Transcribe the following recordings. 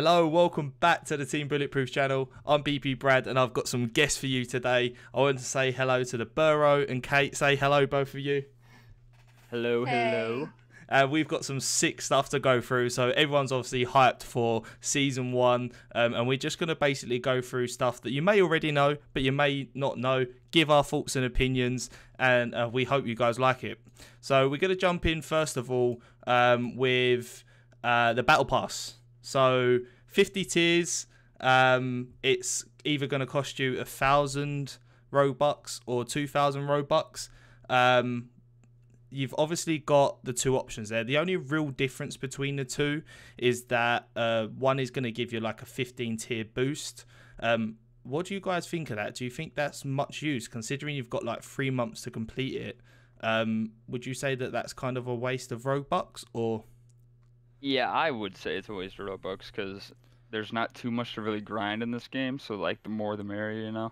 Hello, welcome back to the Team Bulletproof channel. I'm BP Brad and I've got some guests for you today. I want to say hello to the Buhrow and Kate. Say hello, both of you. Hello, Hey. hello. We've got some sick stuff to go through, so everyone's obviously hyped for season 1, and we're just going to basically go through stuff that you may already know, but you may not know, give our thoughts and opinions, and we hope you guys like it. So we're going to jump in first of all with the Battle Pass. So 50 tiers, it's either going to cost you 1,000 Robux or 2,000 Robux. You've obviously got the two options there. The only real difference between the two is that one is going to give you like a 15 tier boost. What do you guys think of that? Do you think that's much use considering you've got like 3 months to complete it? Would you say that that's kind of a waste of Robux or? Yeah, I would say it's a waste of Robux because there's not too much to really grind in this game. So like the more the merrier, you know.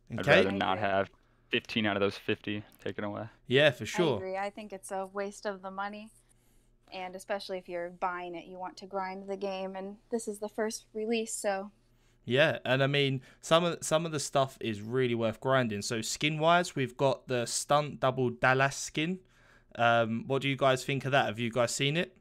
I'd Okay. rather not have 15 out of those 50 taken away. Yeah, for I sure. agree. I think it's a waste of the money. And especially if you're buying it, you want to grind the game. And this is the first release, so. Yeah, and I mean, some of the stuff is really worth grinding. So skin-wise, we've got the Stunt Double Dallas skin. What do you guys think of that? Have you guys seen it?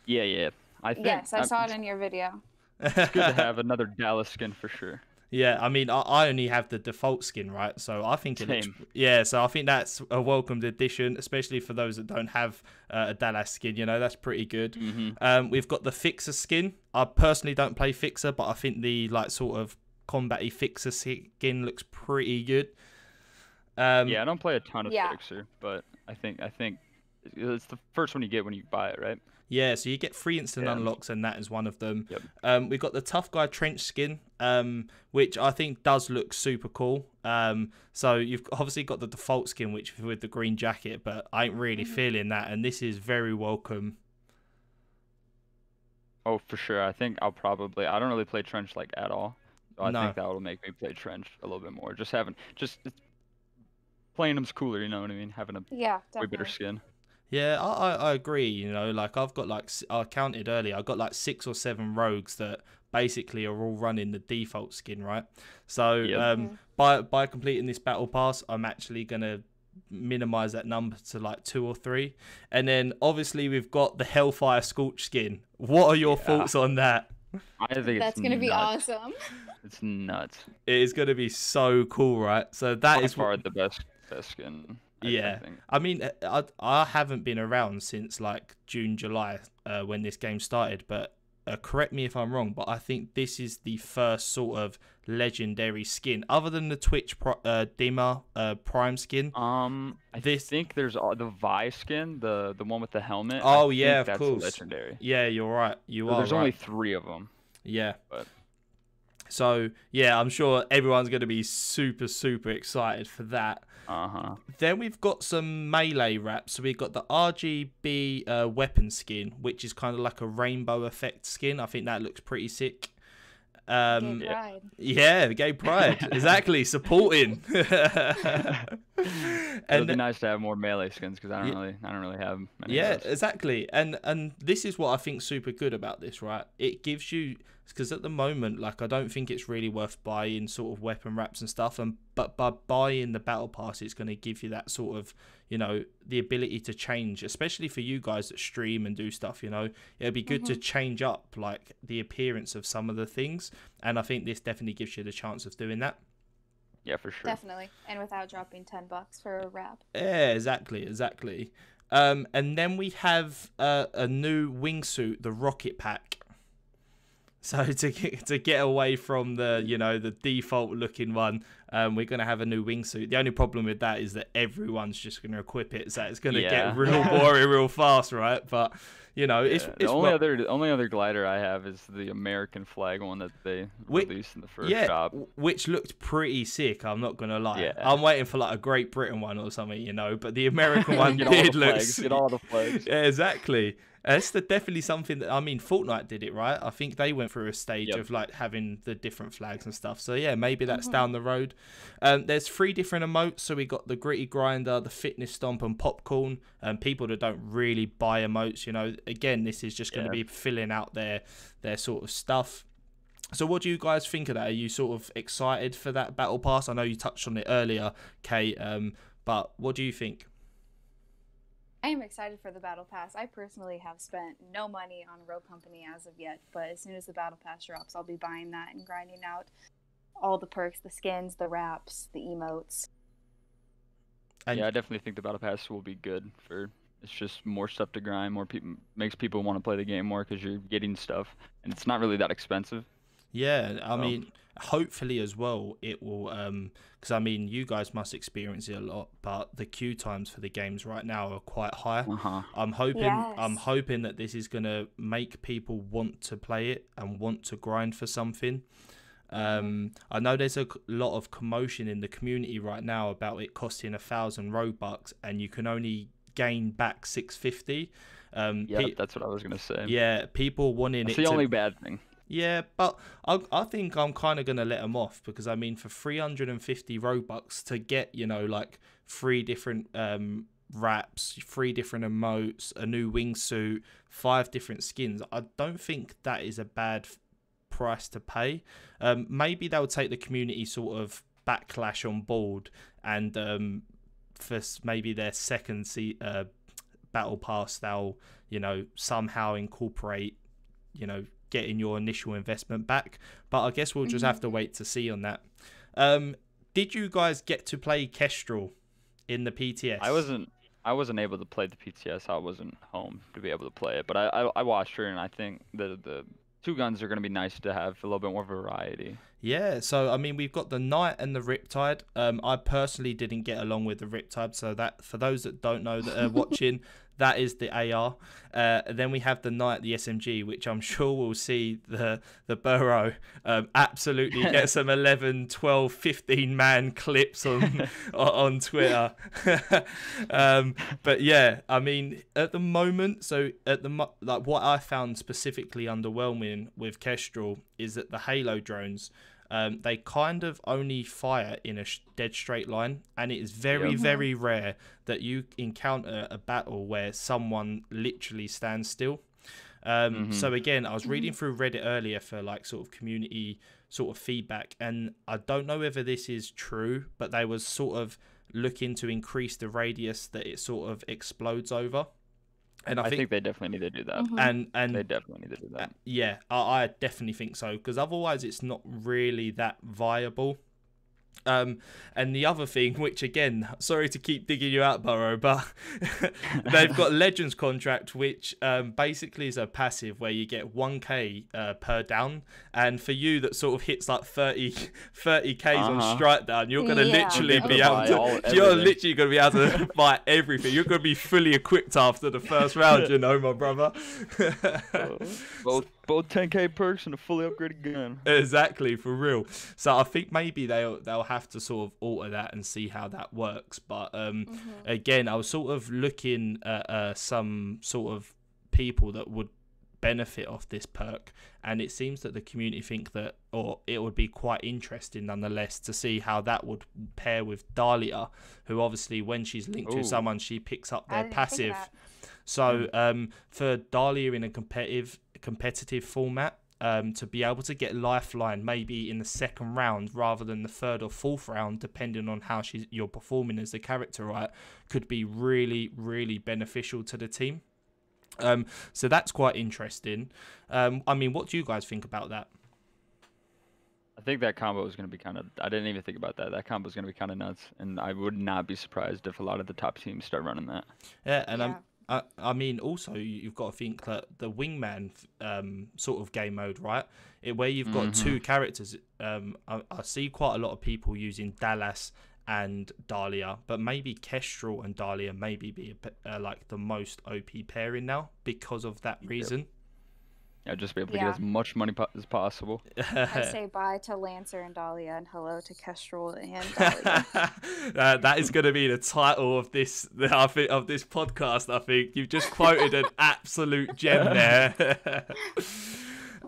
Yeah. I think Yes, I saw it in your video. it's good to have another Dallas skin for sure. Yeah, I mean, I only have the default skin, right? So I think it looks, Same. yeah, so I think that's a welcomed addition, especially for those that don't have a Dallas skin. You know, that's pretty good. We've got the Fixer skin. I personally don't play Fixer, but I think the like sort of combat-y Fixer skin looks pretty good. Yeah, I don't play a ton of Yeah. Fixer, but I think it's the first one you get when you buy it, right? Yeah, so you get 3 instant Yeah. unlocks, and that is one of them. Yep. We've got the Tough Guy Trench skin, which I think does look super cool. So you've obviously got the default skin, which with the green jacket, but I ain't really feeling that, and this is very welcome. Oh, for sure. I think I don't really play Trench like at all. So I No. think that will make me play Trench a little bit more. Playing them's cooler, you know what I mean? Having a Yeah, way better definitely. skin. Yeah, I agree. You know, like I've got like I counted earlier. I've got like 6 or 7 rogues that basically are all running the default skin, right? So Yep. by completing this battle pass, I'm actually gonna minimize that number to like 2 or 3. And then obviously we've got the Hellfire Scorch skin. What are your Yeah. thoughts on that? I think That's it's going to be nuts. awesome. It's nuts. It is gonna be so cool, right? So that By is far the best skin. I yeah, think. I mean, I haven't been around since like June, July, when this game started. But correct me if I'm wrong, but I think this is the first sort of legendary skin, other than the Twitch Dimmer Prime skin. I think there's the Vi skin, the one with the helmet. Oh I yeah, think of that's course. legendary. Yeah, you're right. You So are there's right. only 3 of them. Yeah. But So yeah, I'm sure everyone's going to be super excited for that. Then we've got some melee wraps. So we've got the RGB weapon skin, which is kind of like a rainbow effect skin. I think that looks pretty sick. Gay pride. Yeah, gay pride, exactly, supporting. it'd be nice to have more melee skins because I don't really have many. Yeah, of those. exactly. And this is what I think super good about this, right? It gives you, because at the moment, like, I don't think it's really worth buying sort of weapon wraps and stuff, but by buying the battle pass, it's going to give you that sort of, you know, the ability to change, especially for you guys that stream and do stuff. You know, it'd be good to change up like the appearance of some of the things, and I think this definitely gives you the chance of doing that. Yeah, for sure. Definitely. And without dropping $10 for a wrap. Yeah, exactly. And then we have a new wingsuit, the Rocket Pack. So to get away from the, you know, the default looking one, we're going to have a new wingsuit. The only problem with that is that everyone's just going to equip it, so it's going to get real boring real fast, right? But you know, it's the only other glider I have is the American flag one that they released in the first shop. Which looked pretty sick. I'm not gonna lie. Yeah. I'm waiting for like a Great Britain one or something, you know. But the American one Get did look. Get all the flags. Yeah, exactly. It's definitely something that, I mean, Fortnite did it, right? I think they went through a stage of like having the different flags and stuff. So yeah, maybe that's down the road. There's 3 different emotes. So we got the Gritty Grinder, the Fitness Stomp, and Popcorn. People that don't really buy emotes, you know, again, this is just going to be filling out their sort of stuff. So what do you guys think of that? Are you sort of excited for that battle pass? I know you touched on it earlier, Kate, but what do you think? I am excited for the battle pass. I personally have spent no money on Rogue Company as of yet, but as soon as the battle pass drops, I'll be buying that and grinding out all the perks, the skins, the wraps, the emotes. And yeah, I definitely think the battle pass will be good for. It's just more stuff to grind, more people, makes people want to play the game more because you're getting stuff, and it's not really that expensive. Yeah, I mean, hopefully as well it will, because I mean, you guys must experience it a lot, but the queue times for the games right now are quite high. I'm hoping that this is gonna make people want to play it and want to grind for something. I know there's a lot of commotion in the community right now about it costing 1,000 Robux, and you can only gain back 650. Yeah, that's what I was gonna say. Yeah, people wanting it's the only bad thing. Yeah, but I think I'm kind of going to let them off, because I mean, for 350 Robux to get, you know, like 3 different wraps, 3 different emotes, a new wingsuit, 5 different skins, I don't think that is a bad price to pay. Maybe they'll take the community sort of backlash on board, and for maybe their second battle pass, they'll, you know, somehow incorporate, you know, getting your initial investment back. But I guess we'll just have to wait to see on that. Did you guys get to play Kestrel in the PTS? I wasn't able to play the PTS. I wasn't home to be able to play it, but I watched her, and I think the 2 guns are going to be nice to have a little bit more variety. Yeah, so I mean, we've got the Knight and the Riptide. I personally didn't get along with the Riptide, so that, for those that don't know that are watching, that is the AR. Then we have the Knight, the SMG, which I'm sure we'll see the Buhrow absolutely get some 11, 12, 15 man clips on Twitter. But yeah, I mean, at the moment, so like what I found specifically underwhelming with Kestrel is that the Halo drones, they kind of only fire in a dead straight line, and it is very rare that you encounter a battle where someone literally stands still. So again, I was reading through Reddit earlier for like sort of community sort of feedback, and I don't know whether this is true, but they was sort of looking to increase the radius that it sort of explodes over. And I think they definitely need to do that. And they definitely need to do that. Yeah, I definitely think so, because otherwise it's not really that viable. And the other thing, which again, sorry to keep digging you out, Buhrow, but they've got Legends contract, which basically is a passive where you get 1k per down, and for you that sort of hits like 30k's on strike down, you're gonna literally be able to, you're literally gonna be able to buy everything. You're gonna be fully equipped after the first round, you know, my brother. Both 10k perks and a fully upgraded gun. Exactly, for real. So I think maybe they'll have to sort of alter that and see how that works. But again, I was sort of looking at some sort of people that would benefit off this perk, and it seems that the community think that, or it would be quite interesting nonetheless to see how that would pair with Dahlia, who obviously when she's linked to someone, she picks up their passive. So for Dahlia in a competitive format, to be able to get Lifeline maybe in the 2nd round rather than the 3rd or 4th round, depending on how you're performing as a character, right, could be really beneficial to the team. So that's quite interesting. I mean, what do you guys think about that? I think that combo is going to be kind of, I didn't even think about that. That combo is going to be kind of nuts, and I would not be surprised if a lot of the top teams start running that. Yeah, and I mean, also, you've got to think that the Wingman sort of game mode, right? Where you've got 2 characters, I see quite a lot of people using Dallas and Dahlia, but maybe Kestrel and Dahlia maybe be like the most OP pairing now because of that reason. Yeah, just be able to get as much money as possible. I say bye to Lancer and Dahlia and hello to Kestrel and Dahlia. That is going to be the title of this podcast, I think. You've just quoted an absolute gem there.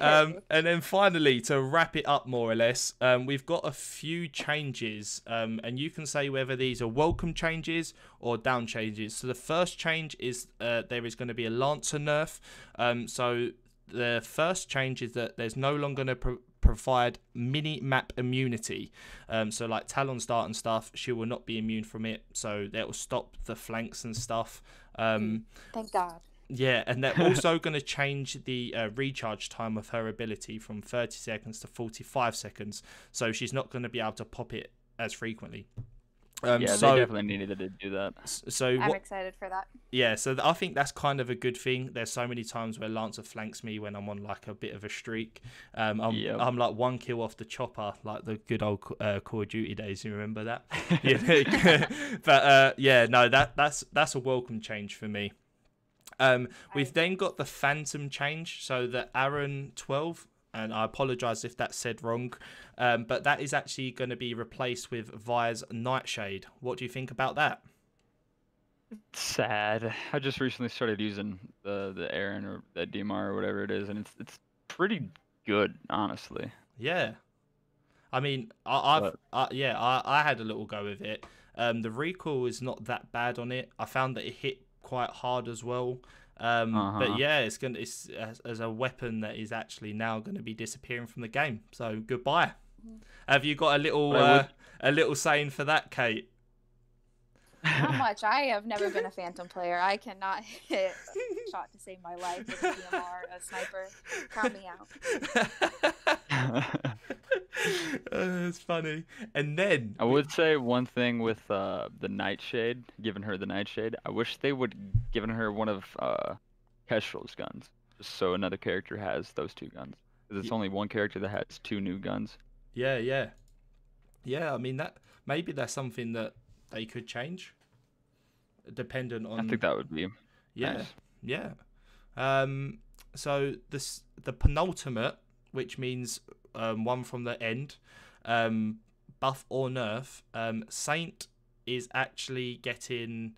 And then finally, to wrap it up more or less, we've got a few changes, and you can say whether these are welcome changes or down changes. So the first change is there is going to be a Lancer nerf. So the first change is that there's no longer going to provide mini map immunity. So like Talon's dart and stuff, she will not be immune from it. So that will stop the flanks and stuff. Thank God. Yeah, and they're also going to change the recharge time of her ability from 30 seconds to 45 seconds. So she's not going to be able to pop it as frequently. Yeah, they definitely needed to do that. So I'm excited for that. Yeah, so I think that's kind of a good thing. There's so many times where Lancer flanks me when I'm on like a bit of a streak. I'm like 1 kill off the chopper, like the good old Call of Duty days. You remember that? Yeah. But yeah, no, that's a welcome change for me. We've then got the Phantom change, so the Aaron 12. And I apologise if that's said wrong, but that is actually going to be replaced with Vi's Nightshade. What do you think about that? Sad. I just recently started using the Aaron or the DMR or whatever it is, and it's pretty good, honestly. Yeah, I mean, I had a little go with it. The recoil is not that bad on it. I found that it hit quite hard as well. But yeah, it's as a weapon that is actually now going to be disappearing from the game. So goodbye. Have you got a little saying for that, Kate? Not much. I have never been a Phantom player. I cannot hit a shot to save my life with a DMR, a sniper. Count me out. It's funny. And then I would say one thing with the Nightshade, giving her the Nightshade. I wish they would given her one of K8FULTZ's guns, just so another character has those 2 guns. Because it's only one character that has 2 new guns. Yeah. I mean maybe that's something that they could change, dependent on. I think that would be. Yeah, nice. Yeah. So the penultimate, which means one from the end, buff or nerf. Saint is actually getting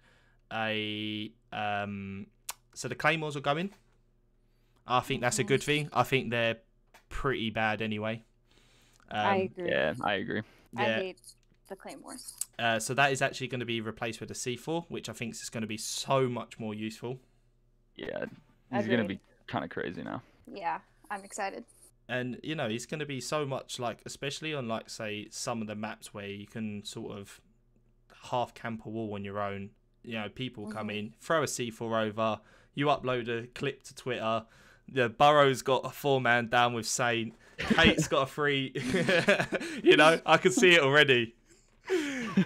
a. So the claymores are going. I think that's a good thing. I think they're pretty bad anyway. I agree. Yeah, I agree. I hate the claymores. So that is actually going to be replaced with a C4, which I think is going to be so much more useful. Yeah, he's going to be kind of crazy now. Yeah, I'm excited. And, you know, he's going to be so much like, especially on like, say, some of the maps where you can sort of half camp a wall on your own. You know, people come in, throw a C4 over, you upload a clip to Twitter. The Buhrow's got a 4-man down with Saint. Kate's got a 3. You know, I can see it already.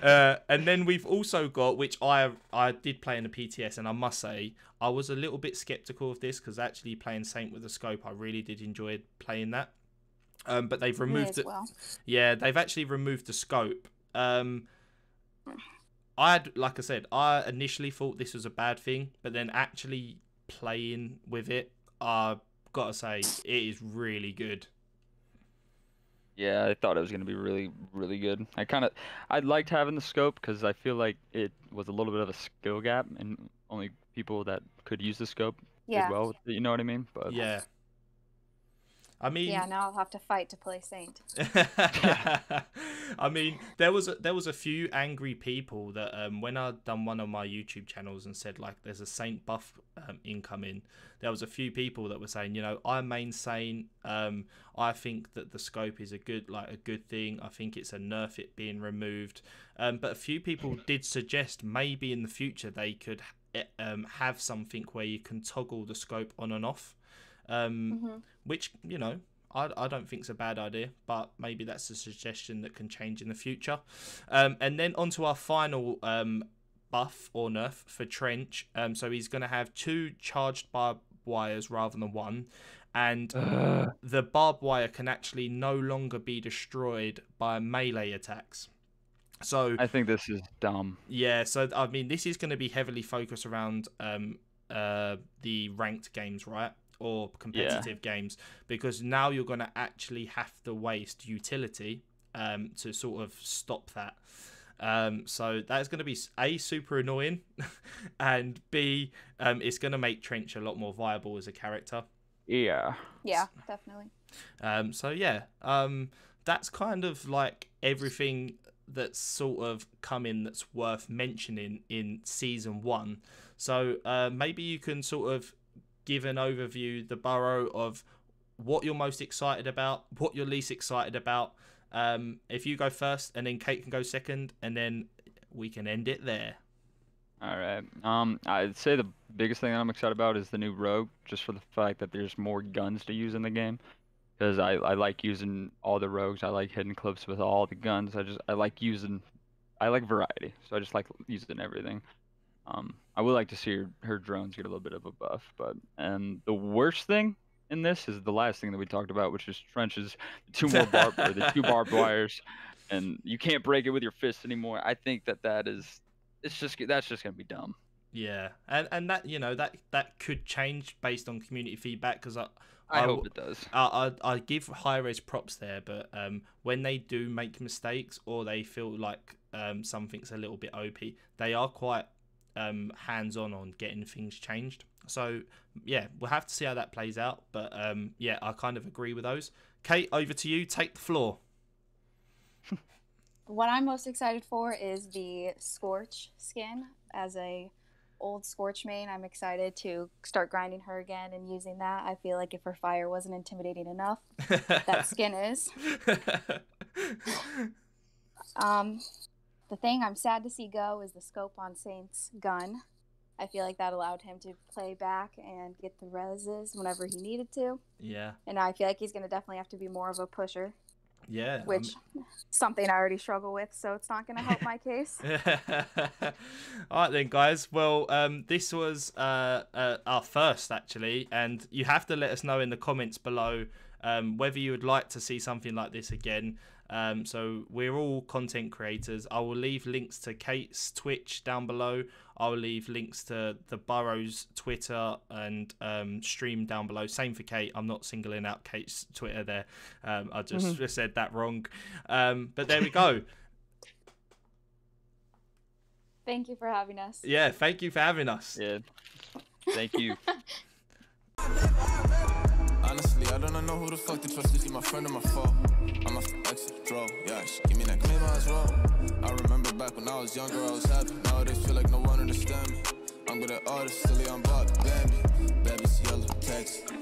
And then we've also got, which I did play in the PTS, and I must say I was a little bit skeptical of this because actually playing Saint with a scope, I really did enjoy playing that. But they've removed it. Well. Yeah, they've actually removed the scope. Like I said, I initially thought this was a bad thing, but then actually playing with it, I've got to say it is really good. Yeah, I thought it was going to be really, really good. I liked having the scope because I feel like it was a little bit of a skill gap and only people that could use the scope did well. You know what I mean? But yeah. I mean, yeah, now I'll have to fight to play Saint. I mean, there was a few angry people that when I'd done one of my YouTube channels and said like there's a Saint buff incoming, there was a few people that were saying, you know, I main Saint. I think that the scope is a good thing. I think it's a nerf it being removed. But a few people did suggest maybe in the future they could have something where you can toggle the scope on and off. Which, you know, I don't think is a bad idea, but maybe that's a suggestion that can change in the future. And then onto our final buff or nerf for Trench. So he's going to have 2 charged barbed wires rather than 1. And the barbed wire can actually no longer be destroyed by melee attacks. So I think this is dumb. Yeah, so I mean, this is going to be heavily focused around the ranked games, right? Or competitive games, because now you're going to actually have to waste utility to sort of stop that. So that's going to be A, super annoying, and B, it's going to make Trench a lot more viable as a character. Yeah. Yeah, definitely. So yeah, that's kind of like everything that's sort of come in that's worth mentioning in season 1. So maybe you can sort of give an overview, the Buhrow, of what you're most excited about, what you're least excited about. If you go first, and then Kate can go second, and then we can end it there. All right. I'd say the biggest thing that I'm excited about is the new rogue, just for the fact that there's more guns to use in the game. Because I like using all the rogues. I like hitting clips with all the guns. I like variety. So I just like using everything. I would like to see her drones get a little bit of a buff, but the worst thing in this is the last thing that we talked about, which is trenches, the 2 barbed wires, and you can't break it with your fist anymore. I think that's just gonna be dumb. Yeah, and that, you know, that could change based on community feedback, because I hope it does. I give high-res props there, but when they do make mistakes or they feel like something's a little bit OP, they are quite hands-on getting things changed. So yeah, we'll have to see how that plays out, but yeah, I kind of agree with those. Kate, over to you. Take the floor. What I'm most excited for is the Scorch skin. As a old Scorch main, I'm excited to start grinding her again and using that. I feel like if her fire wasn't intimidating enough, that skin is. The thing I'm sad to see go is the scope on Saint's gun. I feel like that allowed him to play back and get the reses whenever he needed to. Yeah. And I feel like he's going to definitely have to be more of a pusher. Yeah. Which something I already struggle with, so it's not going to help my case. All right then, guys. Well, this was our first, actually, and you have to let us know in the comments below whether you would like to see something like this again. So we're all content creators. I will leave links to Kate's Twitch down below. I'll leave links to the Buhrow's Twitter and stream down below. Same for Kate. I'm not singling out Kate's Twitter there. I just said that wrong. But there we go. Thank you for having us. Yeah, thank you for having us. Yeah, thank you. Honestly, I don't know who the fuck to trust. Is he my friend or my foe? I'm a exit draw. Yeah, she give me that claim as well. I remember back when I was younger, I was happy. Nowadays feel like no one understand me. I'm good at artists, silly on Bob, Bambi. Baby, see yellow text.